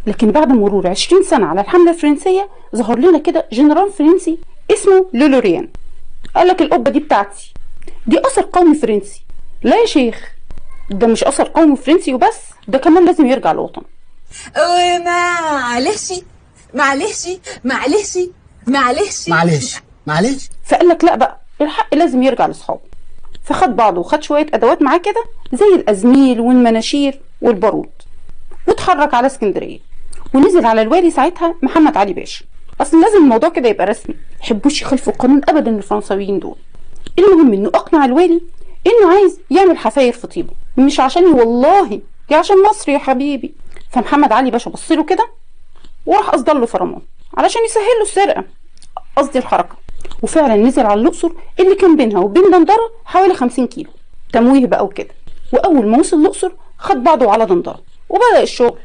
لكن بعد مرور 20 سنة على الحملة الفرنسية ظهر لنا كده جنرال فرنسي اسمه لولوريان. قال لك القبة دي بتاعتي، دي أثر قومي فرنسي. لا يا شيخ، ده مش أثر قومي فرنسي وبس، ده كمان لازم يرجع لوطنه. معلش معلش معلش معلش معلش معلش. فقال لك لا بقى، الحق لازم يرجع لاصحابه. فخد بعضه وخد شوية أدوات معاه كده زي الأزميل والمناشير والبارود، واتحرك على اسكندرية، ونزل على الوالي ساعتها محمد علي باشا. أصل لازم الموضوع كده يبقى رسمي، محبوش يخالفوا القانون أبدا الفرنساويين دول. المهم إنه أقنع الوالي إنه عايز يعمل حفاير في طيبه، مش عشاني والله، دي عشان مصر يا حبيبي. فمحمد علي باشا بصله كده وراح أصدر له فرمان علشان يسهل له السرقة، قصدي الحركة. وفعلا نزل على الأقصر اللي كان بينها وبين دندرة حوالي 50 كيلو تمويه بقى وكده. وأول ما وصل الأقصر خد بعضه على دندرة وبدأ الشغل.